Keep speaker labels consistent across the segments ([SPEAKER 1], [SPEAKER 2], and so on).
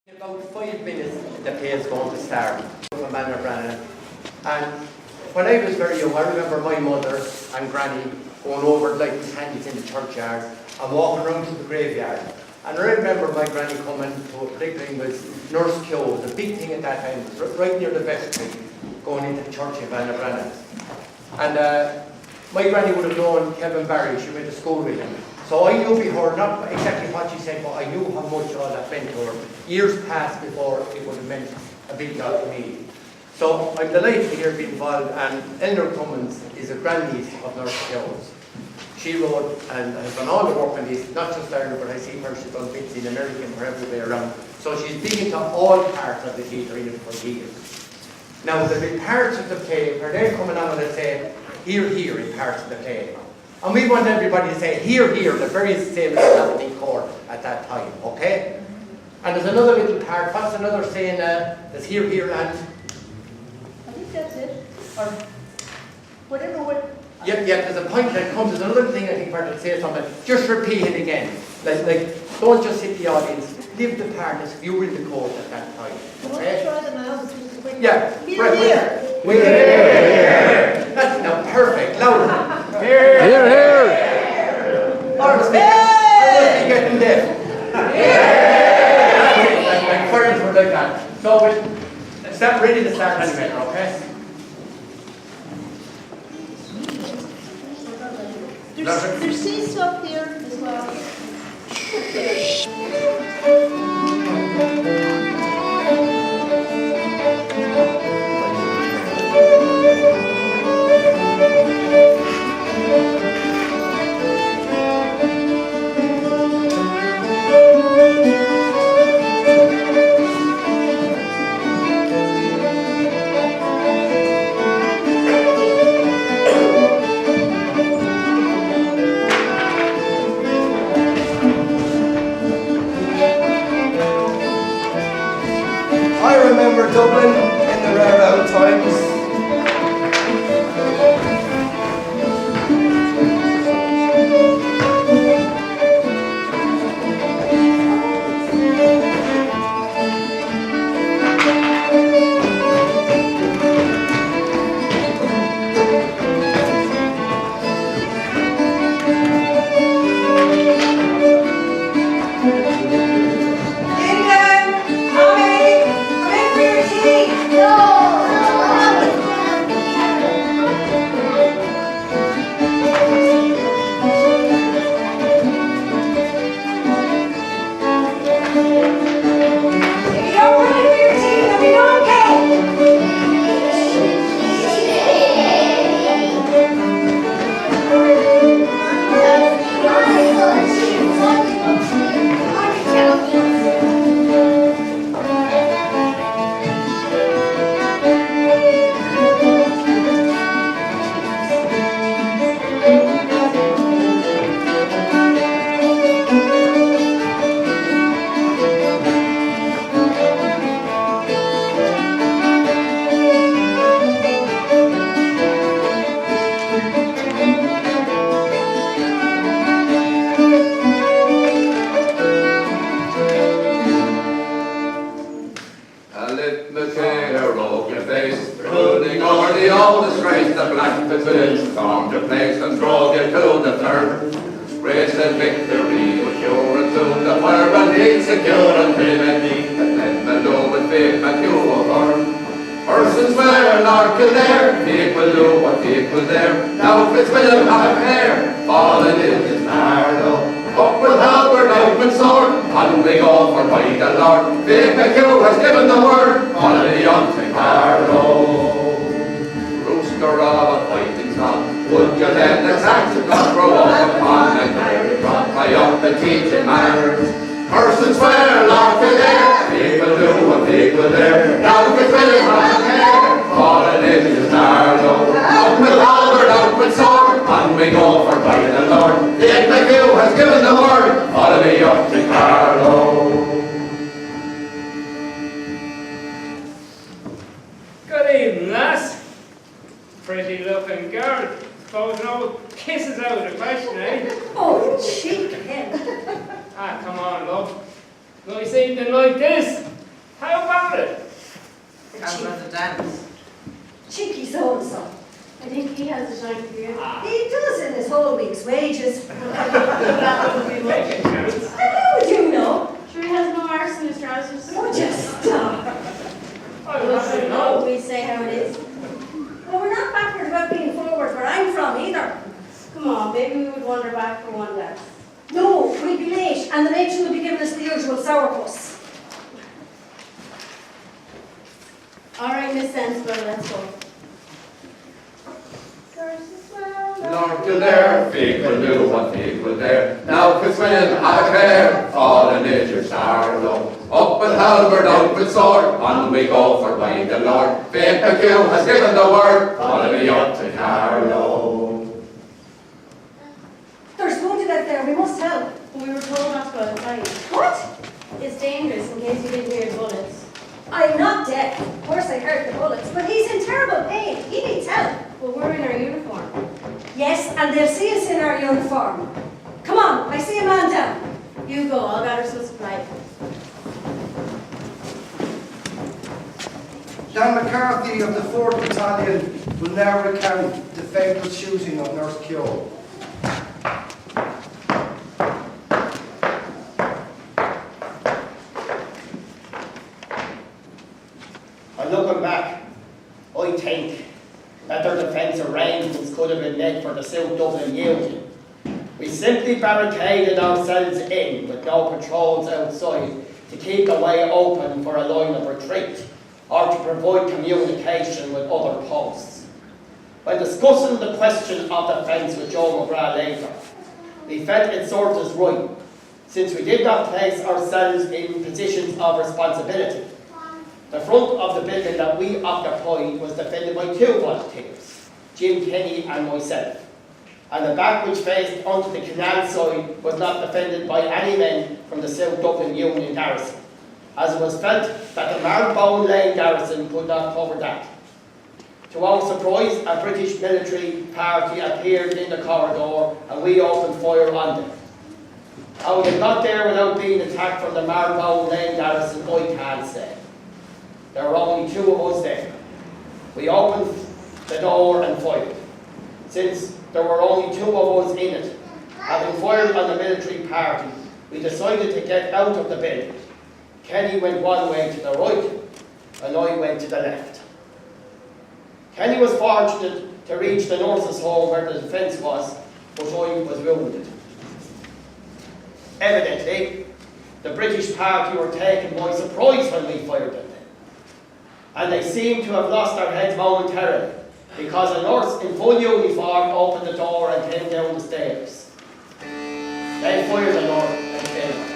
[SPEAKER 1] In about 5 minutes, the play is going to start. And when I was very young, I remember my mother and granny going over like these handies in the churchyard and walking around to the graveyard. And I remember my granny coming to a particular was Nurse Kehoe. The big thing at that time was right near the vestry, going into the church in Vanabranna. And my granny would have known Kevin Barry. She went to school with him. So I knew before, not exactly what she said, but I knew how much all that meant to her. Years passed before it would have meant a big lot to me. So I'm delighted to hear be involved, and Eleanor Cummins is a grandniece of Nurse Kehoe's. She wrote and has done all the work on this, not just Ireland, but I see her, she's done bits in America and everywhere around. So she's big into all parts of the theatre in it for years. Now there'll be parts of the play where they're coming on and they say, hear, hear in parts of the play. And we want everybody to say, hear, hear, the very same Latin chord at that time, okay? And there's another little part, what's another saying, there's hear, hear, and?
[SPEAKER 2] I think that's it. Or whatever way.
[SPEAKER 1] Yeah, there's a point that comes, there's another thing I think where to say something, just repeat it again. Like, don't just hit the audience, live the part as if you were in the court at that time, okay?
[SPEAKER 2] Try them out, just a quick
[SPEAKER 1] Yeah,
[SPEAKER 2] Hear, hear.
[SPEAKER 1] Hear. That's now perfect, louder.
[SPEAKER 3] Hear, hear.
[SPEAKER 1] Or must be getting deaf. That's it, like currents were like that. So let's start ready to start anyway, okay?
[SPEAKER 2] There's seats up here as well.
[SPEAKER 4] I remember Dublin in the rare old times.
[SPEAKER 2] Oh, cheek head.
[SPEAKER 5] Ah, come on, love. Nice evening like this.
[SPEAKER 3] How about it?
[SPEAKER 5] How about the dance?
[SPEAKER 2] Cheeky so-and-so.
[SPEAKER 6] I think he has a shine for you.
[SPEAKER 2] He does in his whole week's wages.
[SPEAKER 6] That wouldn't be much.
[SPEAKER 3] Take a chance.
[SPEAKER 2] How would you know?
[SPEAKER 6] Sure, he has no arse in his trousers.
[SPEAKER 2] Would you stop?
[SPEAKER 3] I know.
[SPEAKER 6] We say how it is.
[SPEAKER 2] Well, we're not backward about being forward where I'm from either.
[SPEAKER 6] Come on, maybe we would wander back for one dance.
[SPEAKER 2] No, we'll be late, and the matron will be giving us the usual sourpuss.
[SPEAKER 6] All right, Miss Sensible, let's go.
[SPEAKER 7] Lord Kildare, people do what people dare. Now quit swinging a care, all the nature's Carlow. Up with halberd, out with sword, on we go for by the Lord. Faith the Keogh has given the word, follow me up to Carlow.
[SPEAKER 2] There's wounded out there, we must help.
[SPEAKER 6] We were told not to go outside.
[SPEAKER 2] What?
[SPEAKER 6] It's dangerous in case you didn't hear the bullets.
[SPEAKER 2] I'm not dead. Of course I heard the bullets, but he's in terrible pain. He needs help.
[SPEAKER 6] Well, we're in our uniform.
[SPEAKER 2] Yes, and they'll see us in our uniform. Come on, I see a man down.
[SPEAKER 6] You go, I'll gather some supplies.
[SPEAKER 4] Dan McCarthy of the 4th Battalion will now recount the fatal shooting of Nurse Kehoe.
[SPEAKER 8] Looking back, I think better defence arrangements could have been made for the South Dublin Union. We simply barricaded ourselves in with no patrols outside to keep the way open for a line of retreat or to provide communication with other posts. When discussing the question of defence with Joe McGrath later, we felt it served us right, since we did not place ourselves in positions of responsibility. The front of the building that we occupied was defended by 2 volunteers, Jim Kenny and myself. And the back, which faced onto the canal side, was not defended by any men from the South Dublin Union garrison, as it was felt that the Marylebone Lane garrison could not cover that. To our surprise, a British military party appeared in the corridor and we opened fire on them. How we got there without being attacked from the Marylebone Lane garrison, I can't say. There were only 2 of us there. We opened the door and fired. Since there were only 2 of us in it, having fired on the military party, we decided to get out of the building. Kenny went one way to the right, and I went to the left. Kenny was fortunate to reach the nurse's home where the defence was, but I was wounded. Evidently, the British party were taken by surprise when we fired at them. And they seemed to have lost their heads momentarily, because a nurse in full uniform opened the door and came down the stairs. They fired the nurse and killed her.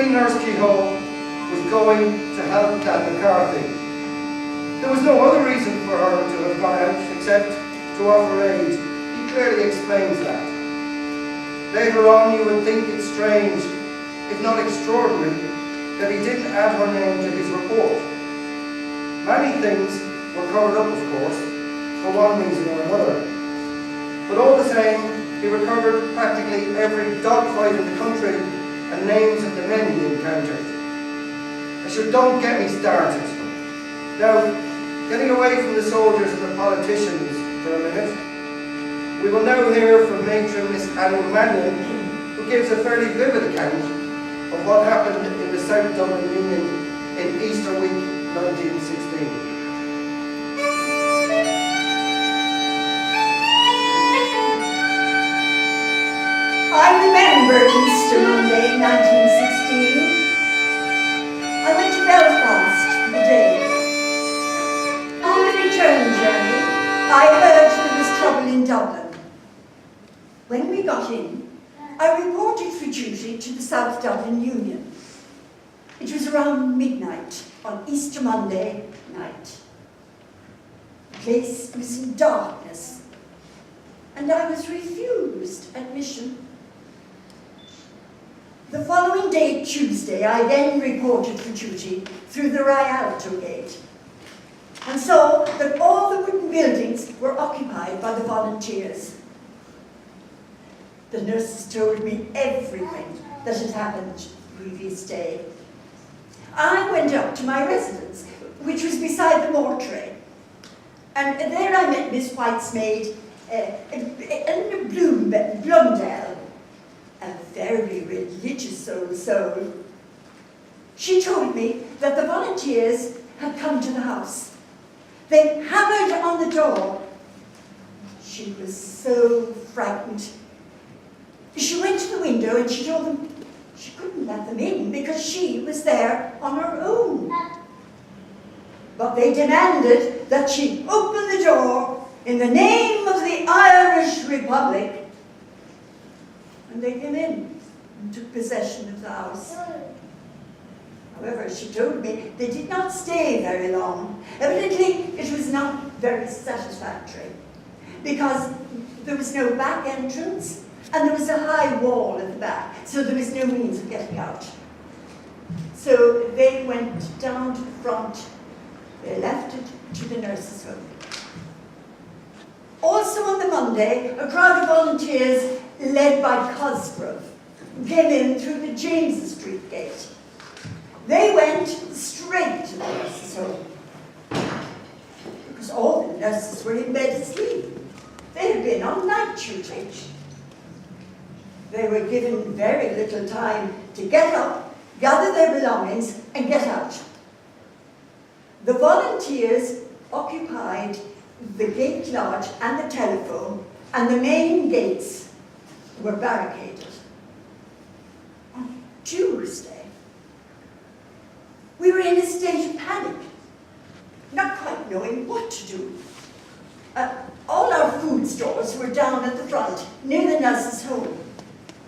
[SPEAKER 4] Nurse Kehoe was going to help Dan McCarthy. There was no other reason for her to have gone out except to offer aid. He clearly explains that. Later on, you would think it strange, if not extraordinary, that he didn't add her name to his report. Many things were covered up, of course, for one reason or another. But all the same, he recovered practically every dogfight in the country and names of the men he encountered. Don't get me started. Now, getting away from the soldiers and the politicians for a minute, we will now hear from Matron Miss Annie Mannion, who gives a fairly vivid account of what happened in the South Dublin Union in Easter week 1916.
[SPEAKER 2] I remember Easter Monday, 1916. I went to Belfast for the day. On the return journey, I heard there was trouble in Dublin. When we got in, I reported for duty to the South Dublin Union. It was around midnight on Easter Monday night. The place was in darkness, and I was refused admission. The following day, Tuesday, I then reported for duty through the Rialto Gate, and saw that all the wooden buildings were occupied by the volunteers. The nurses told me everything that had happened the previous day. I went up to my residence, which was beside the mortuary, and there I met Miss White's maid, Blundell, a very religious old soul. She told me that the volunteers had come to the house. They hammered on the door. She was so frightened. She went to the window and she told them she couldn't let them in because she was there on her own. But they demanded that she open the door in the name of the Irish Republic. And they came in and took possession of the house. However, she told me they did not stay very long. Evidently, it was not very satisfactory because there was no back entrance and there was a high wall at the back, so there was no means of getting out. So they went down to the front. They left it to the nurses' home. Also on the Monday, a crowd of volunteers led by Cosgrove came in through the James Street gate. They went straight to the nurses' home because all the nurses were in bed asleep. They had been on night duty. They were given very little time to get up, gather their belongings, and get out. The volunteers occupied the gate lodge and the telephone, and the main gates were barricaded. On Tuesday, we were in a state of panic, not quite knowing what to do. All our food stores were down at the front, near the nurses' home,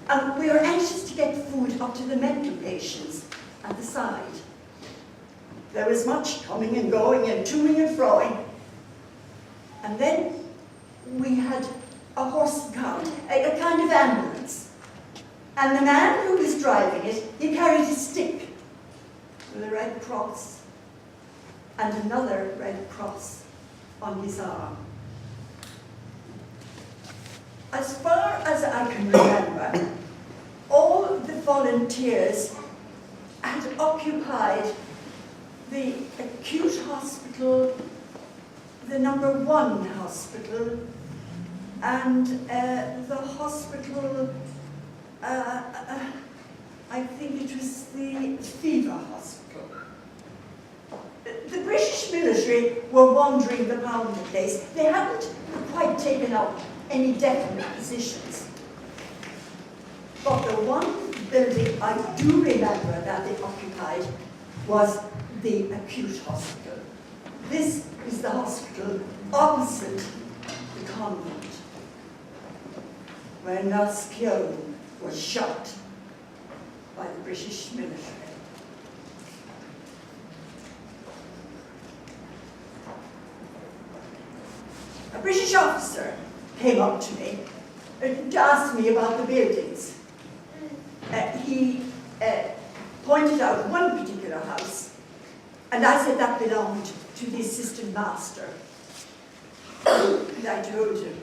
[SPEAKER 2] and we were anxious to get food up to the mental patients at the side. There was much coming and going and toing and froing. And then we had a horse and cart, a kind of ambulance. And the man who was driving it, he carried a stick with a red cross and another red cross on his arm. As far as I can remember, all the volunteers had occupied the acute hospital, the number 1 hospital, and the hospital, I think it was the fever hospital. The British military were wandering about the place. They hadn't quite taken up any definite positions. But the one building I do remember that they occupied was the acute hospital. This is the hospital opposite the convent, where Nurse Kehoe was shot by the British military. A British officer came up to me to ask me about the buildings. He pointed out one particular house, and I said that belonged to the assistant master. And I told him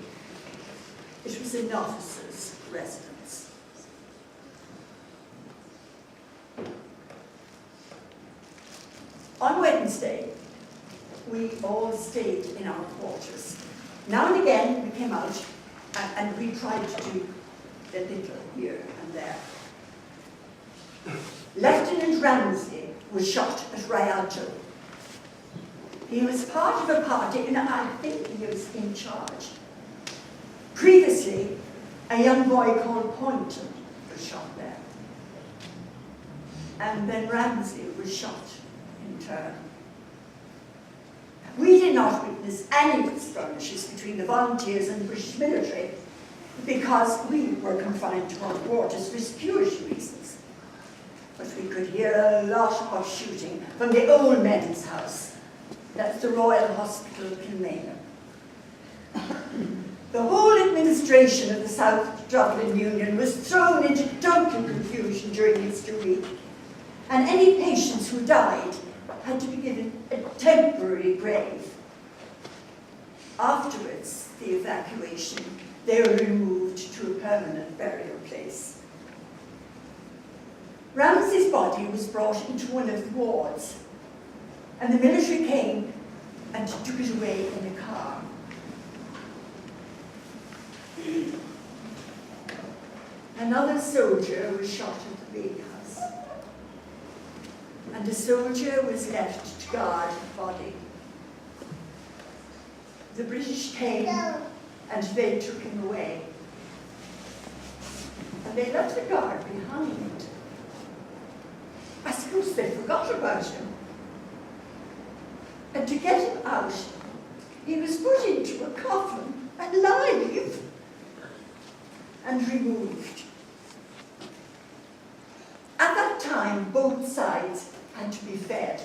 [SPEAKER 2] it was an officer's residence. On Wednesday, we all stayed in our quarters. Now and again, we came out and we tried to do a little here and there. Lieutenant Ramsey was shot at Rialto. He was part of a party, and I think he was in charge. Previously, a young boy called Poynton was shot there. And then Ramsey was shot in turn. We did not witness any skirmishes between the volunteers and the British military because we were confined to our quarters for security reasons. But we could hear a lot of shooting from the old men's house. That's the Royal Hospital of Kilmainham. The whole administration of the South Dublin Union was thrown into total confusion during Easter week, and any patients who died had to be given a temporary grave. Afterwards, the evacuation, they were removed to a permanent burial place. Ramsey's body was brought into one of the wards, and the military came and took it away in a car. Another soldier was shot at the bakehouse, and a soldier was left to guard the body. The British came and they took him away, and they left the guard behind. I suppose they forgot about him. And to get him out, he was put into a coffin alive and removed. At that time, both sides had to be fed.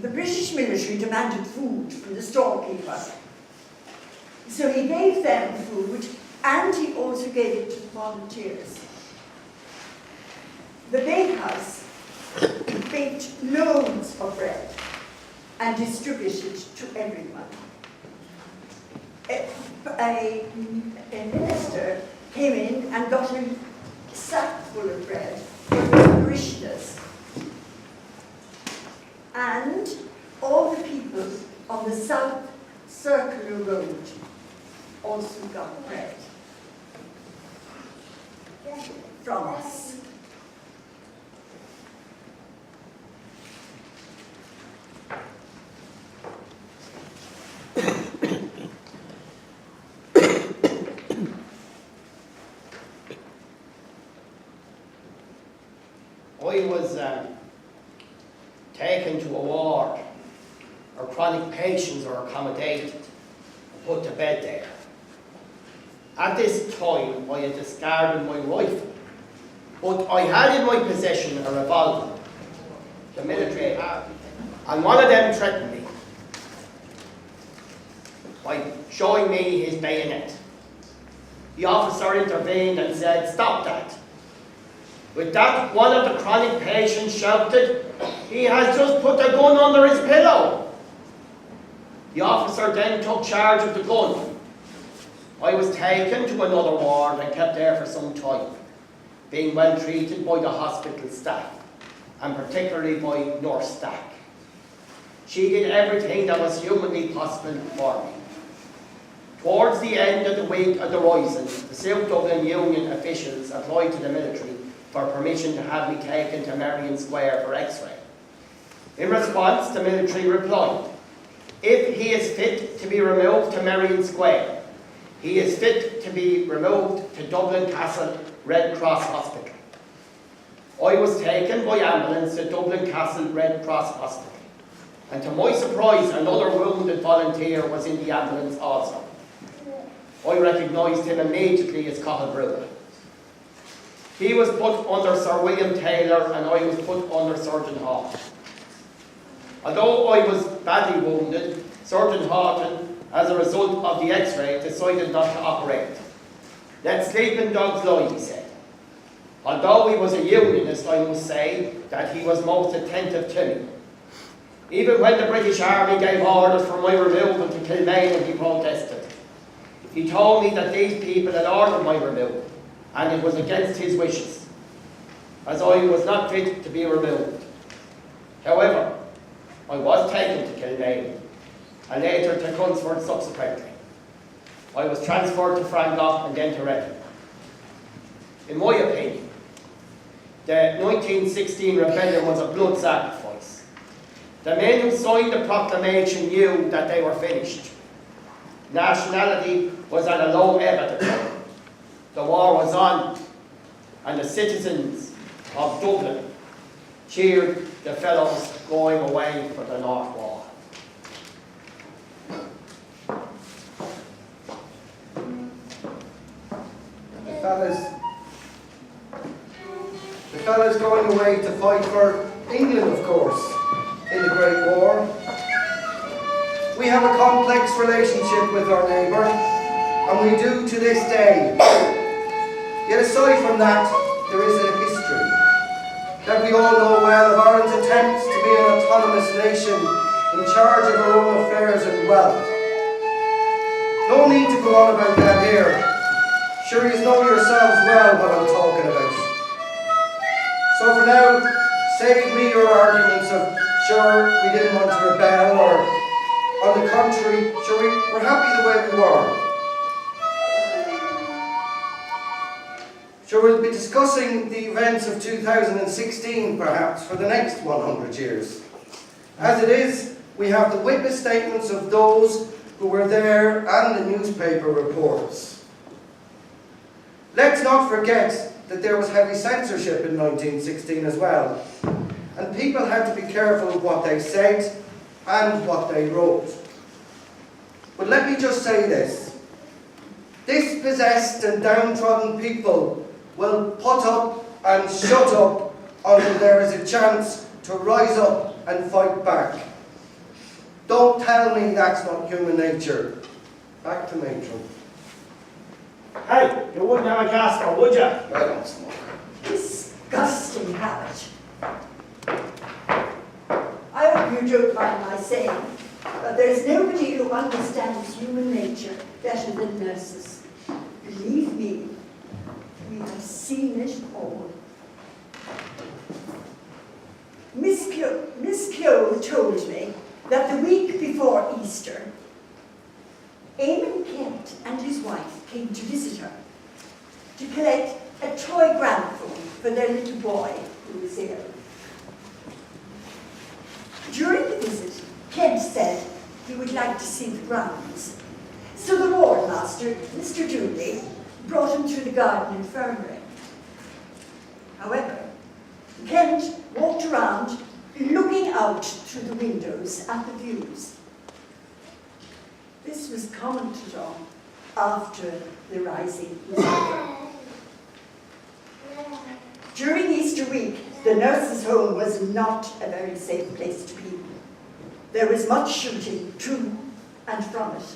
[SPEAKER 2] The British military demanded food from the storekeeper. So he gave them food, and he also gave it to the volunteers. The bakehouse baked loads of bread and distributed to everyone. A minister came in and got a sack full of bread for his parishioners. And all the people on the South Circular Road also got bread from us.
[SPEAKER 8] I was taken to a ward where chronic patients are accommodated and put to bed there. At this time, I had discarded my rifle, but I had in my possession a revolver, the military had, and one of them threatened me by showing me his bayonet. The officer intervened and said, "Stop that." With that, one of the chronic patients shouted, "He has just put a gun under his pillow." The officer then took charge of the gun. I was taken to another ward and kept there for some time, being well treated by the hospital staff, and particularly by Nurse Stack. She did everything that was humanly possible for me. Towards the end of the week of the rising, the South Dublin Union officials applied to the military for permission to have me taken to Marion Square for x-ray. In response, the military replied, "If he is fit to be removed to Marion Square, he is fit to be removed to Dublin Castle Red Cross Hospital." I was taken by ambulance to Dublin Castle Red Cross Hospital, and to my surprise, another wounded volunteer was in the ambulance also. I recognised him immediately as Cathal Brewer. He was put under Sir William Taylor and I was put under Surgeon Houghton. Although I was badly wounded, Surgeon Houghton, as a result of the x-ray, decided not to operate. "Let sleeping dogs lie," he said. Although he was a unionist, I must say that he was most attentive to me. Even when the British Army gave orders for my removal to Kilmainham, he protested. He told me that these people had ordered my removal, and it was against his wishes, as I was not fit to be removed. However, I was taken to Kilmainham, and later to Cunsford subsequently. I was transferred to Frangoch and then to Reading. In my opinion, the 1916 rebellion was a blood sacrifice. The men who signed the proclamation knew that they were finished. Nationality was at a low ebb at the time. The war was on, and the citizens of Dublin cheered the fellows going away for the North War.
[SPEAKER 4] The fellas going away to fight for England, of course, in the Great War. We have a complex relationship with our neighbour, and we do to this day. Yet aside from that, there is a history that we all know well of Ireland's attempts to be an autonomous nation in charge of our own affairs and wealth. No need to go on about that here. Sure, you know yourselves well what I'm talking about. So for now, save me your arguments of, sure, we didn't want to rebel, or, on the contrary, sure, we're happy the way we were. Sure, we'll be discussing the events of 2016, perhaps, for the next 100 years. As it is, we have the witness statements of those who were there and the newspaper reports. Let's not forget that there was heavy censorship in 1916 as well, and people had to be careful of what they said and what they wrote. But let me just say this. Dispossessed and downtrodden people will put up and shut up until there is a chance to rise up and fight back. Don't tell me that's not human nature. Back to Matron.
[SPEAKER 8] Hey, you wouldn't have a gas for, would you?
[SPEAKER 4] I don't smoke.
[SPEAKER 2] Disgusting habit. I hope you don't mind my saying, but there's nobody who understands human nature better than nurses. Believe me, we have seen it all. Miss Keogh told me that the week before Easter, Eamon Kent and his wife came to visit her to collect a toy gramophone for their little boy who was ill. During the visit, Kent said he would like to see the grounds. So the ward master, Mr. Dooley, brought him to the garden infirmary. However, Kent walked around looking out through the windows at the views. This was commented on after the rising was over. During Easter week, the nurses' home was not a very safe place to be. There was much shooting to and from it.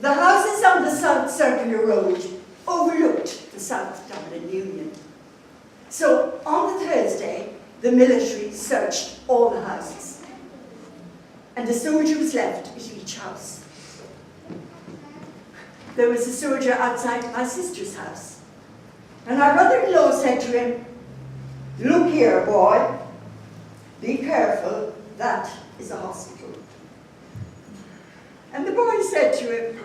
[SPEAKER 2] The houses on the South Circular Road overlooked the South Dublin Union. So on the Thursday, the military searched all the houses, and a soldier was left at each house. There was a soldier outside my sister's house, and our mother-in-law said to him, "Look here, boy, be careful, that is a hospital." And the boy said to him,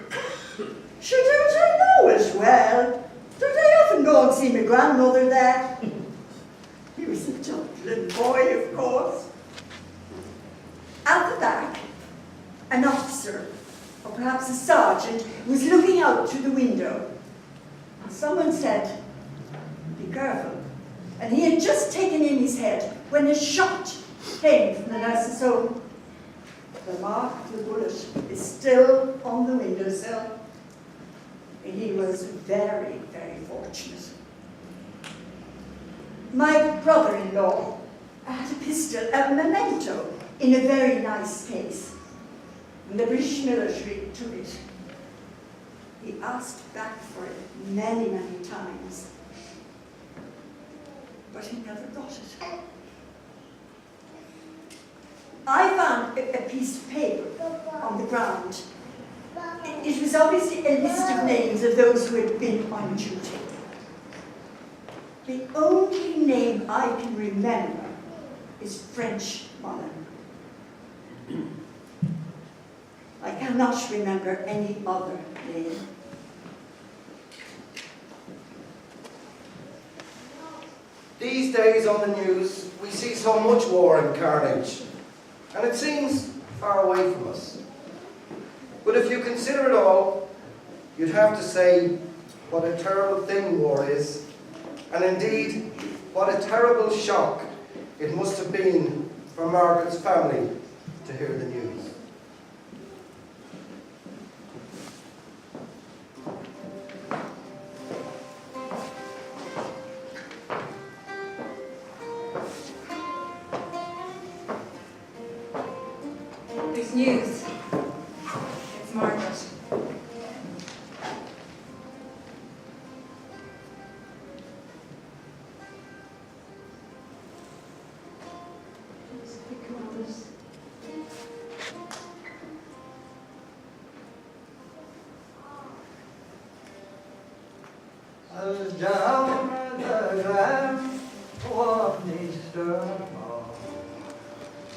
[SPEAKER 2] "Sure, don't I know it well? Don't I often go and see my grandmother there?" He was a Dublin boy, of course. At the back, an officer, or perhaps a sergeant, was looking out through the window. And someone said, "Be careful." And he had just taken in his head when a shot came from the nurse's home. The mark of the bullet is still on the windowsill. And he was very, very fortunate. My brother-in-law had a pistol, a memento, in a very nice case. And the British military took it. He asked back for it many, many times, but he never got it. I found a piece of paper on the ground. It was obviously a list of names of those who had been on duty. The only name I can remember is French Mullen. I cannot remember any other name.
[SPEAKER 4] These days on the news, we see so much war and carnage, and it seems far away from us. But if you consider it all, you'd have to say what a terrible thing war is, and indeed, what a terrible shock it must have been for Margaret's family to hear the news.
[SPEAKER 9] There's news. It's Margaret.
[SPEAKER 10] Down the glen of Easter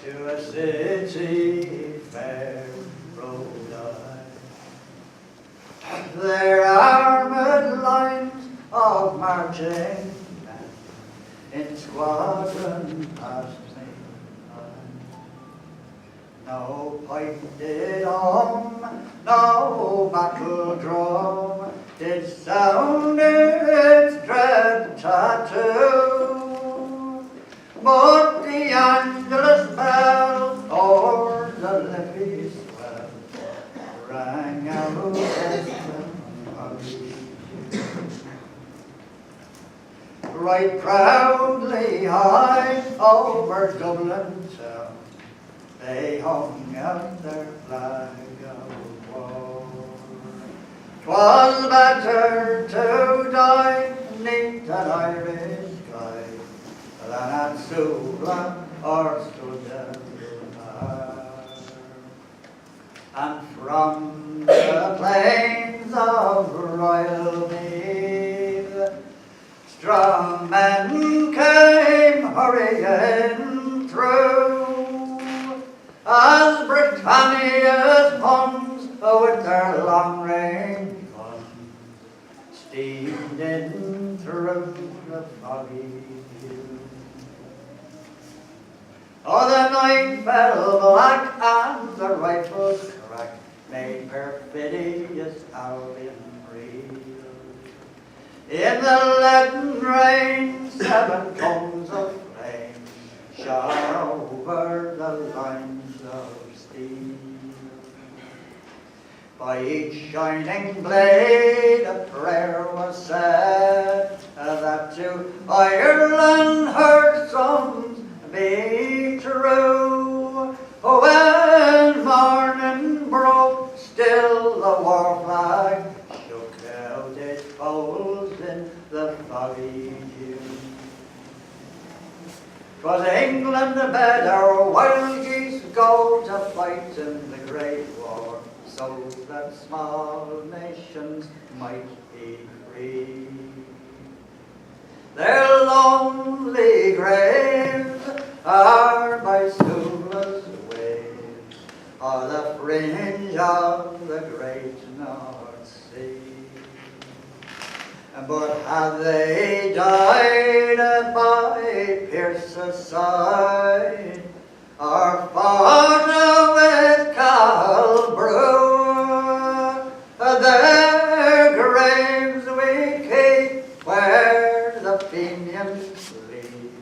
[SPEAKER 10] to a city fair rode I. Their armed lines of marching men in squadron past me. No pipe did hum, no battle drum did sound its dread tattoo, but the Angelus bell o'er the levee swell rang out as right proudly high over Dublin town, they hung out their flag of war. 'Twas better to die neath an Irish sky than at Sula or Studentine. And from the plains of Royal Meath, strong men came hurrying through, as Britannia's guns with their long-range guns steamed in through the foggy dew. Oh, the night fell black and the rifles cracked, made perfidious Albion reel. In the leaden rain, 7 tongues of flame shot over the lines of steel. By each shining blade a prayer was said, that to Ireland her sons be true. When morning broke, still the war flag shook out its folds in the foggy dew. 'Twas England bade our wild geese go to fight in the Great War, so that small nations might be free. Their lonely graves are by Sula's waves, or the fringe of the great North Sea. But had they died by Pierce's side, or fought with Calbrew, their graves we keep where the Fenians sleep,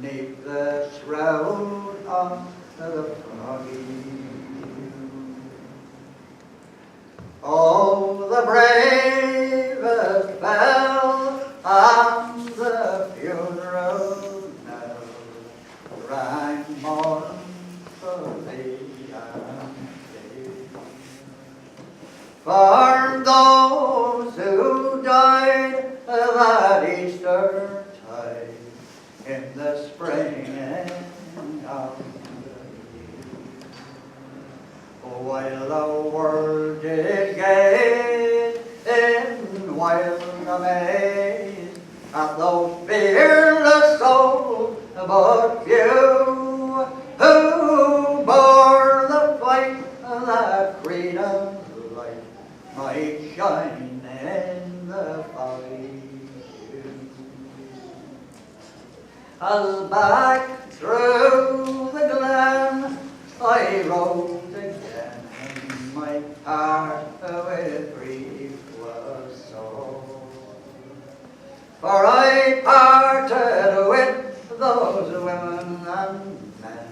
[SPEAKER 10] neath the shroud of the foggy dew. Oh, the bravest fell on the funeral knell, rang mournfully and dear. For those who died that Easter tide in the spring of the year, while the world did gaze in wild amaze at those fearless souls but few who bore the fight that freedom's light might shine in the foggy dew. as back through the glen I rode again, and my heart with grief was sore. For I parted with those women and men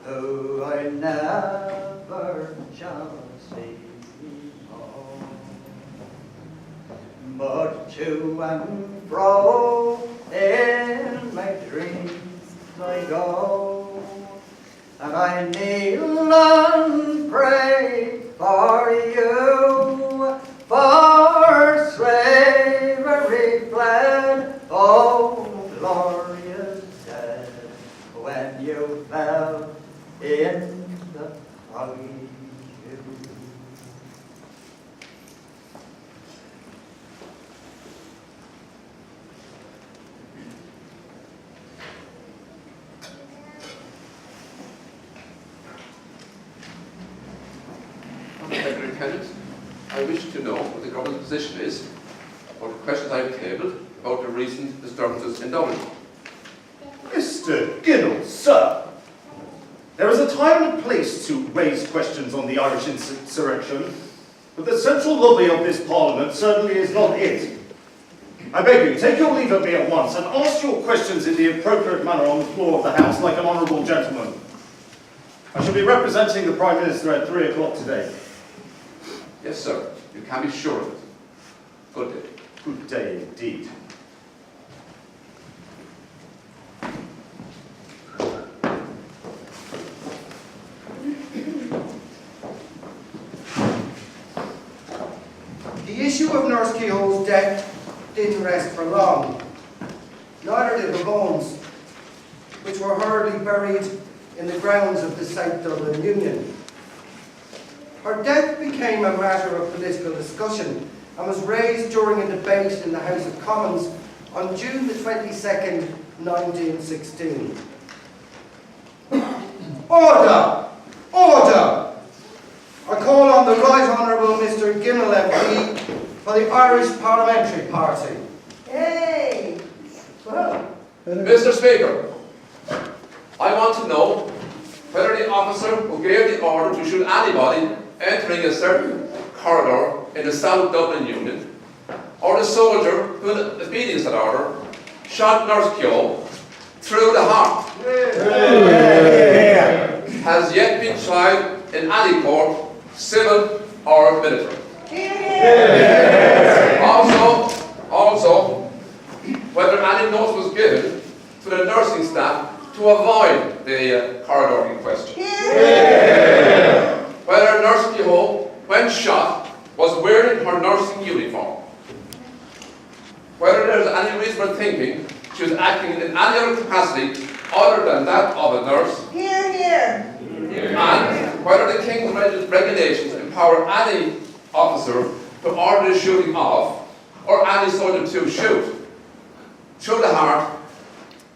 [SPEAKER 10] who I never shall see more. But to and fro in my dreams I go, and I kneel and pray for you, for slavery fled, oh glorious dead, when you fell in the fight.
[SPEAKER 7] Secretary Kennett, I wish to know what the government's position is about the questions I have tabled about the recent disturbances in Dublin.
[SPEAKER 11] Mr. Ginnell, sir, there is a time and place to raise questions on the Irish insurrection, but the central lobby of this Parliament certainly is not it. I beg you, take your leave of me at once and ask your questions in the appropriate manner on the floor of the House like an honourable gentleman. I shall be representing the Prime Minister at 3 o'clock today.
[SPEAKER 7] Yes, sir. You can be sure of it. Good day.
[SPEAKER 11] Good day indeed.
[SPEAKER 4] The issue of Nurse Kehoe's death didn't rest for long. Neither did her bones, which were hurriedly buried in the grounds of the South Dublin Union. Her death became a matter of political discussion and was raised during a debate in the House of Commons on June the 22nd, 1916. Order! Order! I call on the Right Honourable Mr. Ginnell MP for the Irish Parliamentary Party.
[SPEAKER 2] Hey! Whoa.
[SPEAKER 7] Mr. Speaker, I want to know whether the officer who gave the order to shoot anybody entering a certain corridor in the South Dublin Union, or the soldier who, in obedience to that order, shot Nurse Kehoe through the heart, has yet been tried in any court, civil or military. Also, whether any notice was given to the nursing staff to avoid the corridor in question. Whether Nurse Kehoe, when shot, was wearing her nursing uniform. Whether there is any reasonable thinking she was acting in any other capacity other than that of a nurse.
[SPEAKER 2] Here, here.
[SPEAKER 7] And whether the King's regulations empower any officer to order the shooting of, or any soldier to shoot, through the heart,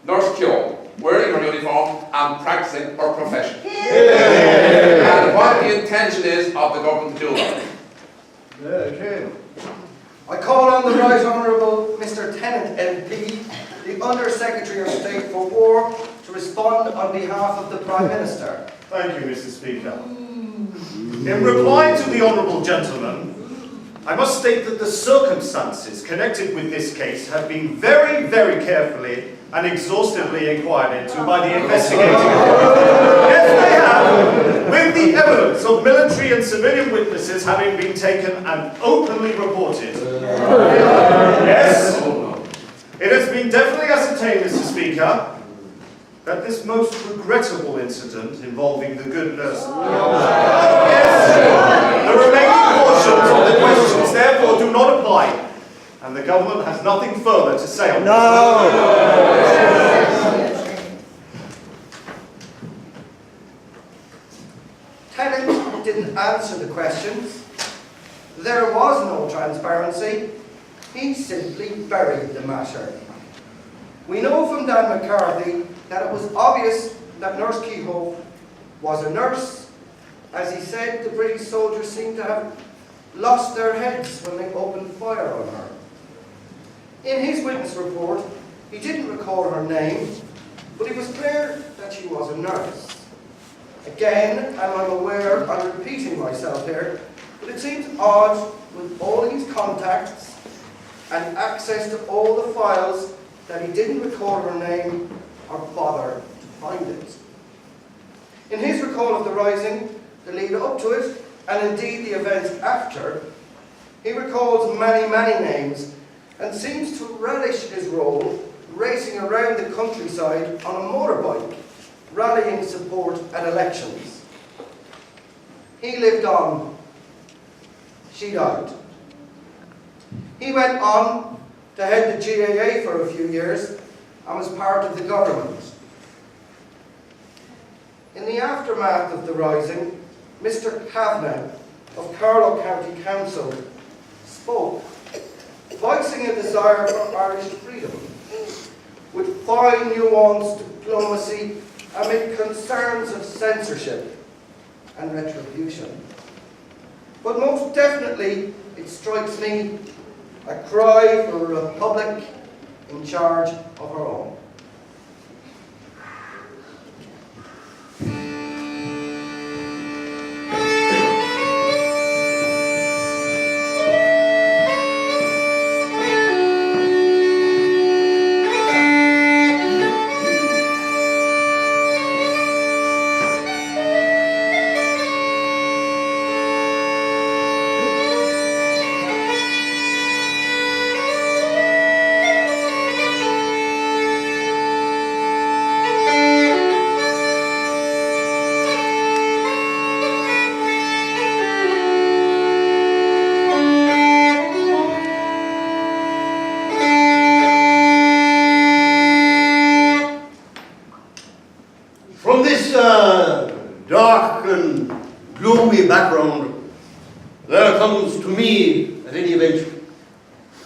[SPEAKER 7] Nurse Kehoe, wearing her uniform and practicing her profession. And what the intention is of the government to do about it.
[SPEAKER 4] I call on the Right Honourable Mr. Tennant MP, the Under Secretary of State for War, to respond on behalf of the Prime Minister.
[SPEAKER 11] Thank you, Mr. Speaker. In reply to the honourable gentleman, I must state that the circumstances connected with this case have been very, very carefully and exhaustively inquired into by the investigating authorities. Yes, they have, with the evidence of military and civilian witnesses having been taken and openly reported. Yes, it has been definitely ascertained, Mr. Speaker, that this most regrettable incident involving the good nurse. Yes, the remaining portions of the questions therefore do not apply. And the government has nothing further to say on this.
[SPEAKER 4] Tennant didn't answer the questions. There was no transparency. He simply buried the matter. We know from Dan McCarthy that it was obvious that Nurse Kehoe was a nurse. As he said, the British soldiers seemed to have lost their heads when they opened fire on her. In his witness report, He didn't recall her name, but it was clear that she was a nurse. Again, and I'm aware I'm repeating myself here, but it seems odd with all his contacts and access to all the files that he didn't recall her name or bother to find it. In his recall of the rising, the lead up to it, and indeed the events after, he recalls many, many names and seems to relish his role racing around the countryside on a motorbike, rallying support at elections. He lived on. She died. He went on to head the GAA for a few years and was part of the government. In the aftermath of the rising, Mr. Kavanagh of Carlow County Council spoke, voicing a desire for Irish freedom, with fine nuanced diplomacy amid concerns of censorship and retribution. But most definitely, it strikes me, a cry for a republic in charge of her own.
[SPEAKER 12] Dark and gloomy background, there comes to me, at any event,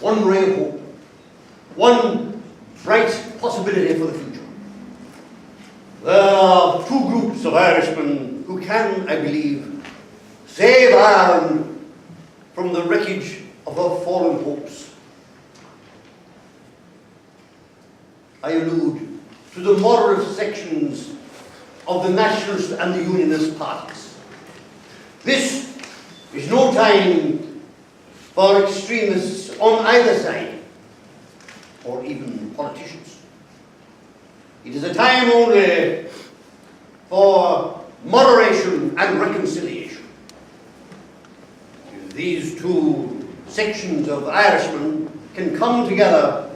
[SPEAKER 12] one ray of hope, one bright possibility for the future. There are two groups of Irishmen who can, I believe, save Ireland from the wreckage of her fallen hopes. I allude to the moderate sections of the Nationalist and the Unionist parties. This is no time for extremists on either side, or even politicians. It is a time only for moderation and reconciliation. If these two sections of Irishmen can come together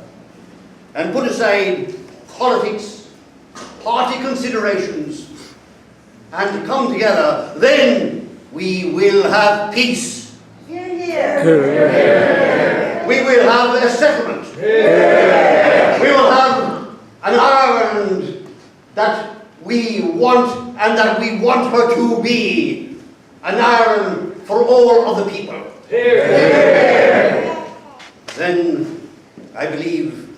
[SPEAKER 12] and put aside politics, party considerations, and come together, then we will have peace.
[SPEAKER 2] Hear, hear.
[SPEAKER 12] We will have a settlement. We will have an Ireland that we want and that we want her to be. An Ireland for all of the people. Then, I believe,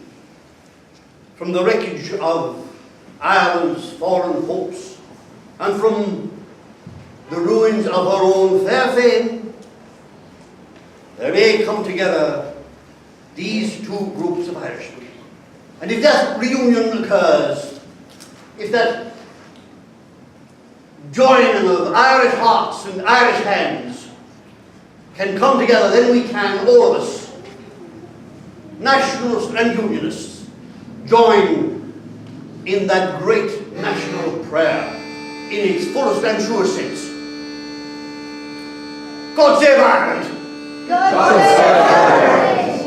[SPEAKER 12] from the wreckage of Ireland's fallen hopes, and from the ruins of her own fair fame, there may come together these two groups of Irishmen. And if that reunion occurs, if that joining of Irish hearts and Irish hands can come together, then we can, all of us, nationalists and unionists, join in that great national prayer in its fullest and truest sense. God save Ireland!
[SPEAKER 2] God save Ireland!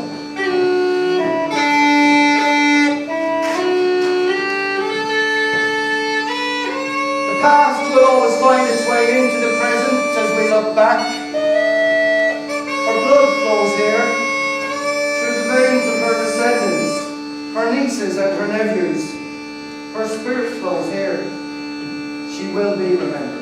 [SPEAKER 4] The past will always find its way into the present as we look back. Her blood flows here, through the veins of her descendants, her nieces and her nephews. Her spirit flows here. She will be remembered.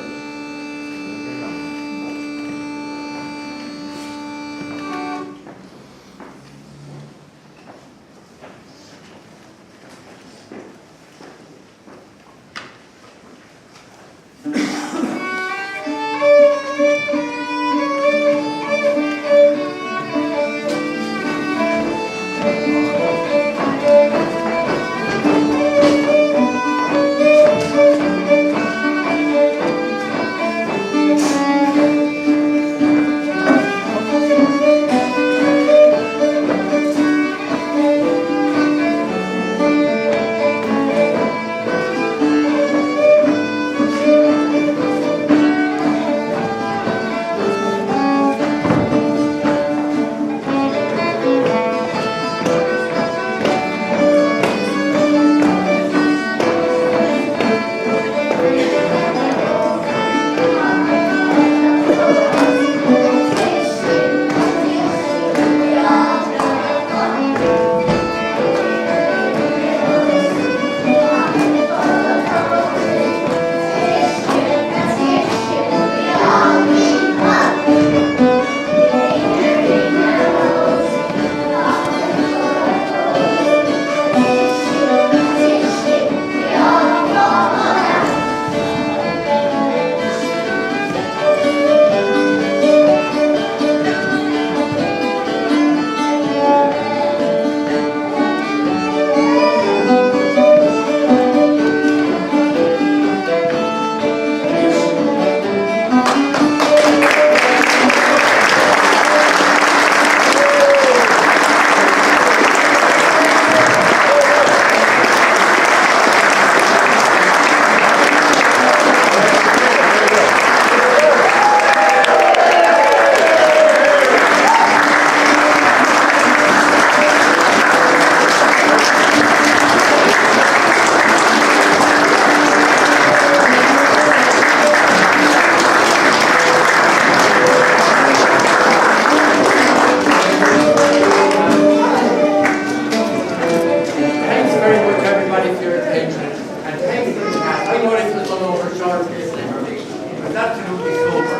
[SPEAKER 1] our place in information. It was absolutely super.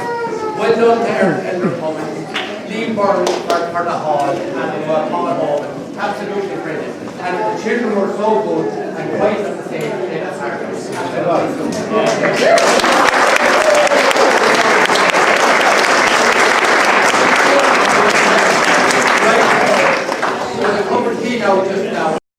[SPEAKER 1] Well done there, Elder Cummins. Leave for the hall and Paul Horan. Absolutely brilliant. And the children were so good.